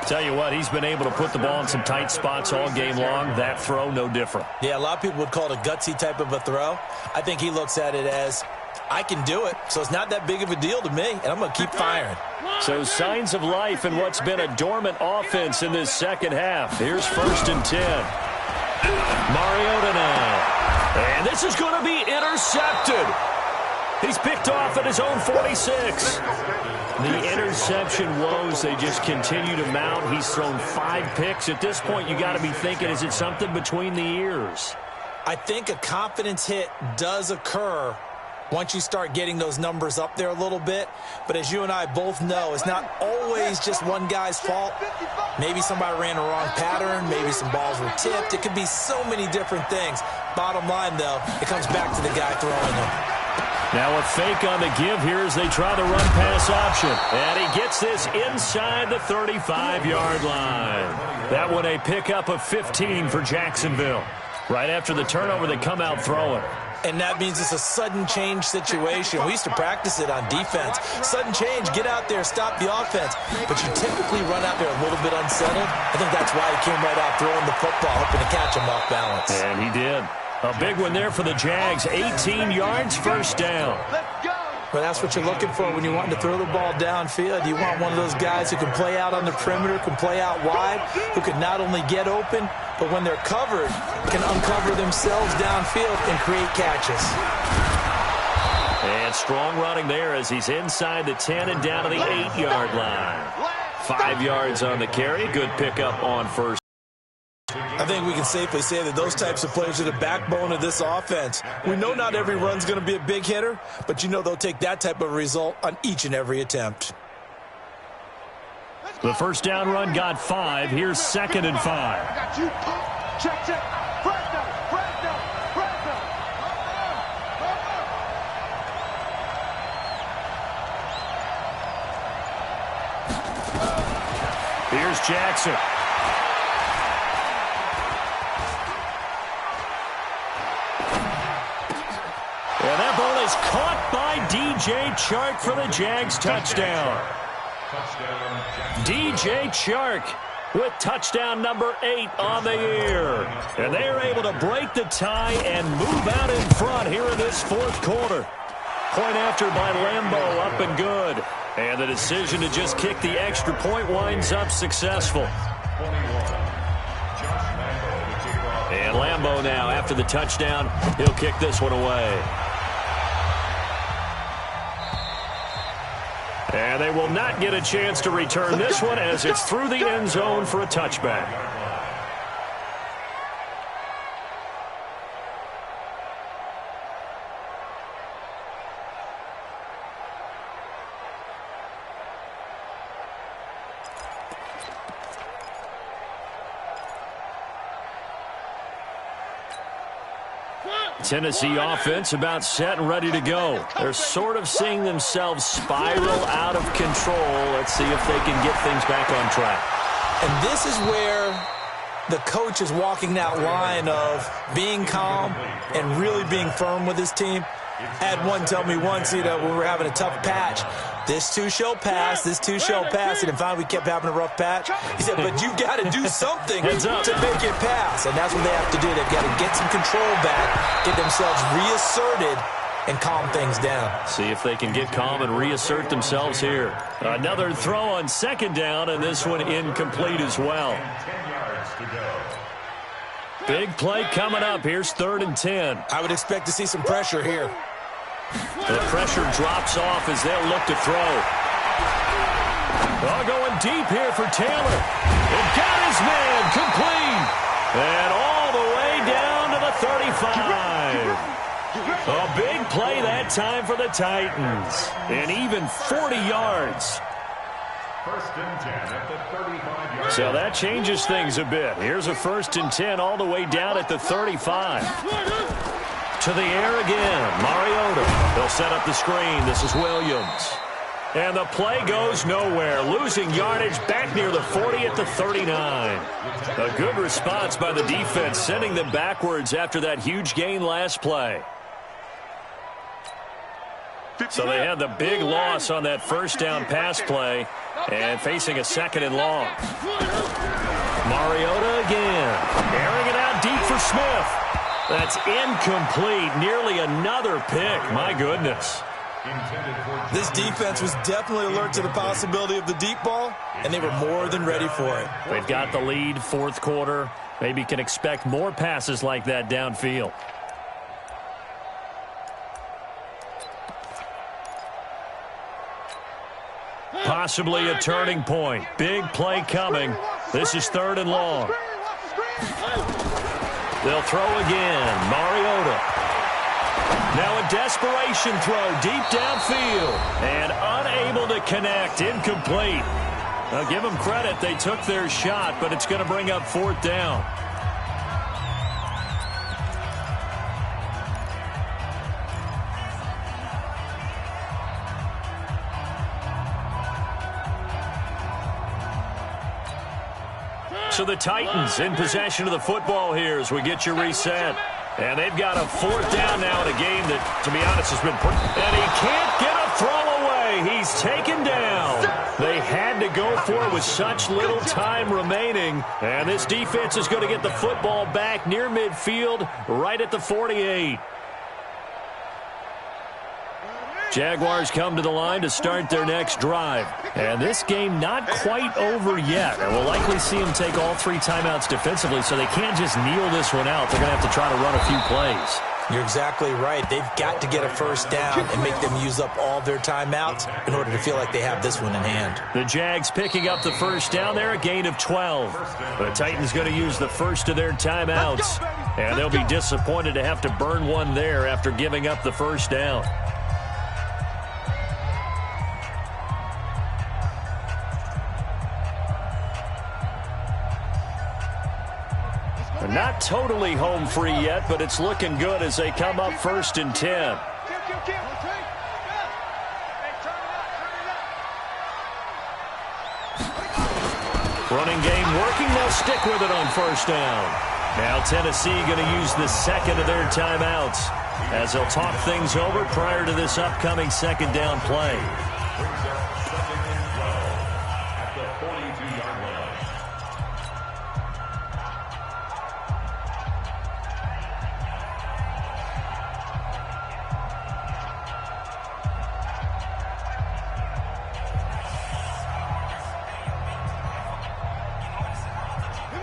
Tell you what, he's been able to put the ball in some tight spots all game long. That throw, no different. Yeah, a lot of people would call it a gutsy type of a throw. I think he looks at it as, I can do it, so it's not that big of a deal to me, and I'm going to keep firing. So signs of life in what's been a dormant offense in this second half. Here's 1st and 10. Mariota now. And this is going to be intercepted. He's picked off at his own 46. The interception woes, they just continue to mount. He's thrown 5 picks. At this point, you got to be thinking, is it something between the ears? I think a confidence hit does occur once you start getting those numbers up there a little bit. But as you and I both know, it's not always just one guy's fault. Maybe somebody ran a wrong pattern. Maybe some balls were tipped. It could be so many different things. Bottom line, though, it comes back to the guy throwing them. Now a fake on the give here as they try the run-pass option. And he gets this inside the 35-yard line. That one a pickup of 15 for Jacksonville. Right after the turnover, they come out throwing. And that means it's a sudden change situation. We used to practice it on defense. Sudden change, get out there, stop the offense. But you typically run out there a little bit unsettled. I think that's why he came right out throwing the football, hoping to catch him off balance. And he did. A big one there for the Jags. 18 yards, first down. But that's what you're looking for when you're wanting to throw the ball downfield. You want one of those guys who can play out on the perimeter, can play out wide, who can not only get open, but when they're covered, can uncover themselves downfield and create catches. And strong running there as he's inside the 10 and down to the 8-yard line. 5 yards on the carry. Good pickup on first. I think we can safely say that those types of plays are the backbone of this offense. We know not every run's going to be a big hitter, but you know they'll take that type of result on each and every attempt. The first down run got 5. Here's 2nd and 5. I got you. Check, check. Press down. Press down. Press down. Here's Jackson. And that ball is caught by DJ Chark for the Jags touchdown. DJ Chark with touchdown number 8 on the year. And they are able to break the tie and move out in front here in this fourth quarter. Point after by Lambeau, up and good. And the decision to just kick the extra point winds up successful. And Lambeau now, after the touchdown, he'll kick this one away. And they will not get a chance to return this one as it's through the end zone for a touchback. Tennessee offense about set and ready to go. They're sort of seeing themselves spiral out of control. Let's see if they can get things back on track. And this is where the coach is walking that line of being calm and really being firm with his team. I had one tell me once, when we were having a tough patch, this too shall pass, this too shall pass, and finally we kept having a rough patch. He said, but you've got to do something to make it pass, and that's what they have to do. They've got to get some control back, get themselves reasserted, and calm things down. See if they can get calm and reassert themselves here. Another throw on 2nd down, and this one incomplete as well. Big play coming up. Here's 3rd and 10. I would expect to see some pressure here. The pressure drops off as they'll look to throw. Oh, going deep here for Taylor. It got his man complete. And all the way down to the 35. A big play that time for the Titans. And even 40 yards. 1st and 10 at the 35-yard. So that changes things a bit. Here's a 1st and 10 all the way down at the 35. To the air again. Mariota. They'll set up the screen. This is Williams. And the play goes nowhere. Losing yardage back near the 40 at the 39. A good response by the defense, sending them backwards after that huge gain last play. So they had the big loss on that 1st down pass play and facing a 2nd and long. Mariota again. Airing it out deep for Smith. That's incomplete. Nearly another pick. My goodness. This defense was definitely alert to the possibility of the deep ball, and they were more than ready for it. They've got the lead, 4th quarter. Maybe can expect more passes like that downfield. Possibly a turning point. Big play coming. This is 3rd and long. They'll throw again. Mariota. Now a desperation throw deep downfield. And unable to connect. Incomplete. Now give them credit. They took their shot, but it's going to bring up 4th down. So the Titans in possession of the football here as we get you reset. And they've got a 4th down now in a game that, to be honest, has been pretty... And he can't get a throw away. He's taken down. They had to go for it with such little time remaining. And this defense is going to get the football back near midfield, right at the 48. Jaguars come to the line to start their next drive. And this game not quite over yet. And we'll likely see them take all 3 timeouts defensively, so they can't just kneel this one out. They're going to have to try to run a few plays. You're exactly right. They've got to get a 1st down and make them use up all their timeouts in order to feel like they have this one in hand. The Jags picking up the 1st down there, a gain of 12. The Titans going to use the first of their timeouts. And they'll be disappointed to have to burn one there after giving up the 1st down. Not totally home free yet, but it's looking good as they come up 1st and 10. Running game working. They'll stick with it on 1st down. Now Tennessee going to use the 2nd of their timeouts as they'll talk things over prior to this upcoming 2nd down play. At the 42-yard line.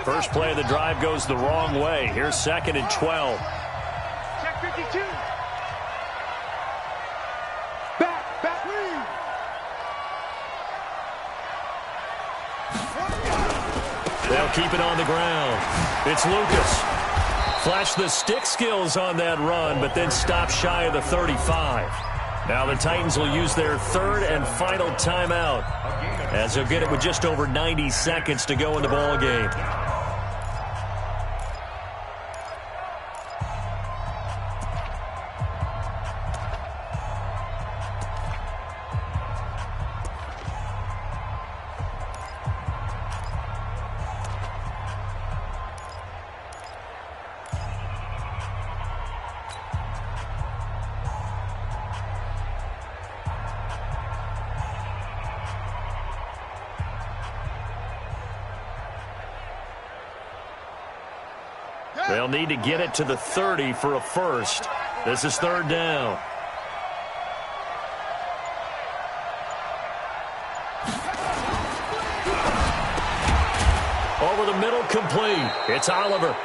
First play of the drive goes the wrong way. Here's 2nd and 12. Check 52. Back, lead. They'll keep it on the ground. It's Lucas. Flashed the stick skills on that run, but then stopped shy of the 35. Now the Titans will use their 3rd and final timeout as they'll get it with just over 90 seconds to go in the ball game. They'll need to get it to the 30 for a 1st. This is 3rd down. Over the middle, complete. It's Oliver.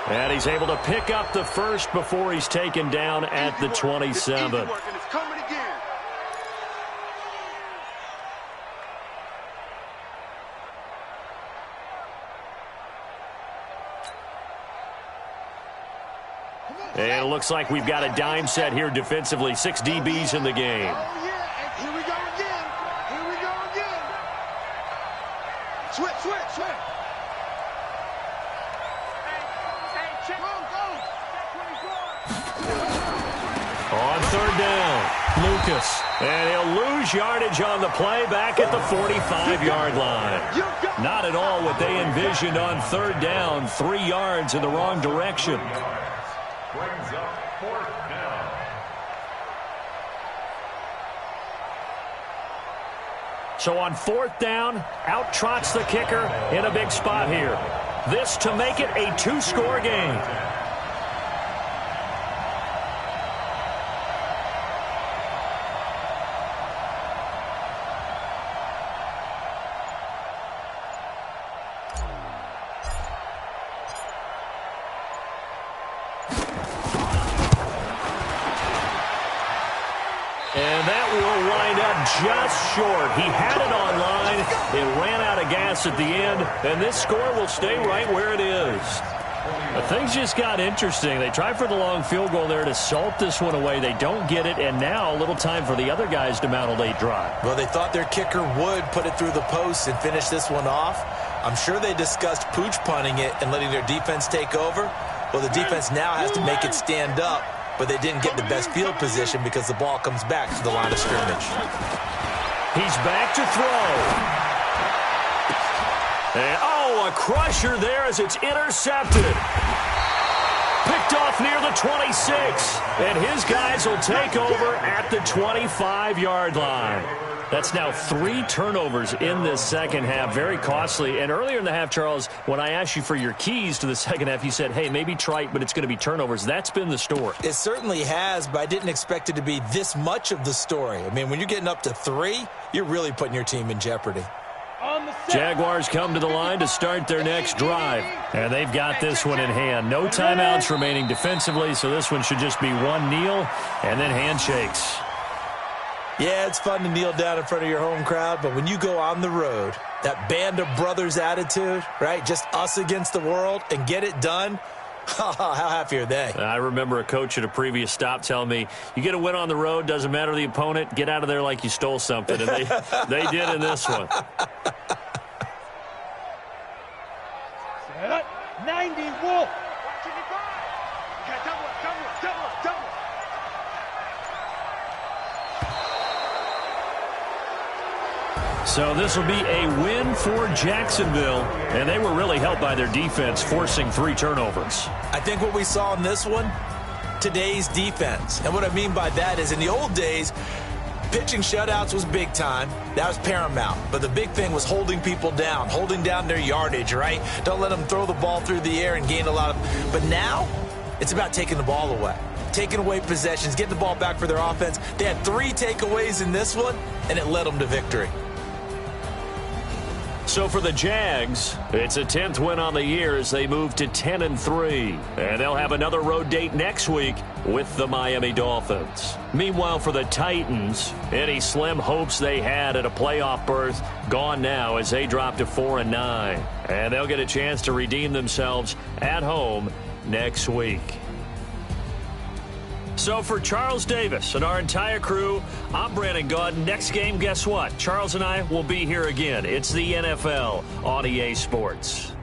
And he's able to pick up the 1st before he's taken down at the 27. And it looks like we've got a dime set here defensively. 6 DBs in the game. Oh, yeah. Here we go again. Switch. Hey, check. Go. On 3rd down, Lucas. And he'll lose yardage on the play back at the 45-yard line. Not at all what they envisioned on 3rd down. 3 yards in the wrong direction. Brings up 4th down. So on 4th down, out trots the kicker in a big spot here. This to make it a 2-score game. And that will wind up just short. He had it on line. It ran out of gas at the end, and this score will stay right where it is. Things just got interesting. They tried for the long field goal there to salt this one away. They don't get it, and now a little time for the other guys to mount a late drive. Well, they thought their kicker would put it through the post and finish this one off. I'm sure they discussed pooch punting it and letting their defense take over. Well, the defense now has to make it stand up, but they didn't get the best field position because the ball comes back to the line of scrimmage. He's back to throw. And, a crusher there as it's intercepted. Picked off near the 26. And his guys will take over at the 25-yard line. That's now 3 turnovers in this second half. Very costly. And earlier in the half, Charles, when I asked you for your keys to the second half, you said, hey, maybe trite, but it's going to be turnovers. That's been the story. It certainly has, but I didn't expect it to be this much of the story. I mean, when you're getting up to 3, you're really putting your team in jeopardy. Jaguars come to the line to start their next drive. And they've got this one in hand. No timeouts remaining defensively, so this one should just be one kneel and then handshakes. Yeah, it's fun to kneel down in front of your home crowd, but when you go on the road, that band of brothers attitude, right, just us against the world, and get it done, how happy are they? I remember a coach at a previous stop telling me, you get a win on the road, doesn't matter the opponent, get out of there like you stole something. And they did in this one. 90 Wolf. Double. So this will be a win for Jacksonville, and they were really helped by their defense, forcing 3 turnovers. I think what we saw in this one, today's defense. And what I mean by that is in the old days, pitching shutouts was big time. That was paramount. But the big thing was holding people down, holding down their yardage, right? Don't let them throw the ball through the air and gain a lot of... But now, it's about taking the ball away. Taking away possessions, getting the ball back for their offense. They had 3 takeaways in this one, and it led them to victory. So for the Jags, it's a 10th win on the year as they move to 10-3. And they'll have another road date next week with the Miami Dolphins. Meanwhile, for the Titans, any slim hopes they had at a playoff berth gone now as they drop to 4-9. And they'll get a chance to redeem themselves at home next week. So for Charles Davis and our entire crew, I'm Brandon Gaudin. Next game, guess what? Charles and I will be here again. It's the NFL on EA Sports.